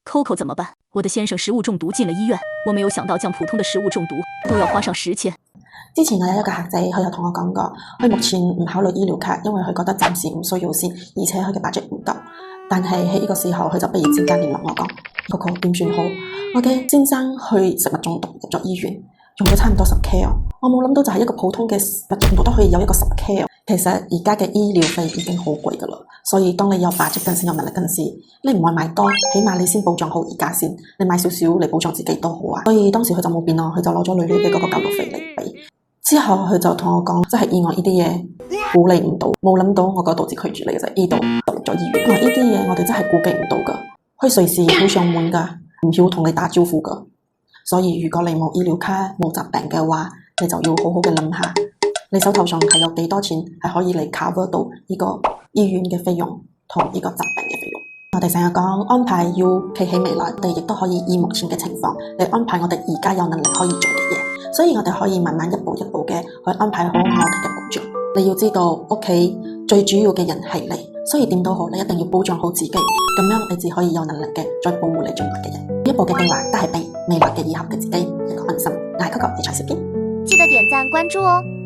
Coco 怎麼辦？我的先生食物中毒進了醫院，我沒有想到將普通的食物中毒都要花上10,000。之前我有一個客仔，佢有同我講過，佢目前唔考慮醫療卡，因為佢覺得暫時唔需要先，而且佢嘅 budget 唔夠。但係喺呢個時候，佢就突然之間聯絡我講，Coco 點算好？我嘅先生去食物中毒入咗醫院，用咗差唔多10K啊！我冇諗到就係一個普通嘅食物中毒都可以有一個10K啊！其實而家嘅醫療費已經好貴噶啦，所以當你有 budget 嗰陣時，有能力嗰陣時，你唔會買多，起碼你先保障好而家先，你買少少嚟保障自己都好啊。所以當時佢就冇變咯，佢就攞咗女兒嘅嗰個教育費嚟俾。之後佢就同我講，即係意外呢啲嘢鼓勵唔到，冇諗到我個肚子拒絕你嘅就呢度就入咗醫院。因為呢啲嘢我哋真係估計唔到噶，佢隨時會上門噶，唔曉同你打招呼噶。所以如果你冇醫療卡冇疾病嘅話，你就要好好嘅諗下，你手頭上係有幾多錢係可以嚟 cover 到呢個醫院嘅費用同呢個疾病嘅費用。我哋成日講安排要企喺未來，我哋亦都可以以目前嘅情況嚟安排我哋而家有能力可以做嘅嘢，所以我哋可以慢慢一步一步嘅去安排好我哋嘅保障。你要知道屋企最主要嘅人係你，所以點都好，你一定要保障好自己，咁樣你至可以有能力嘅再保護你最愛嘅人。每一步嘅計劃都係俾未來嘅以後嘅自己一個安心。我係Coco理財小編，記得點讚關注哦。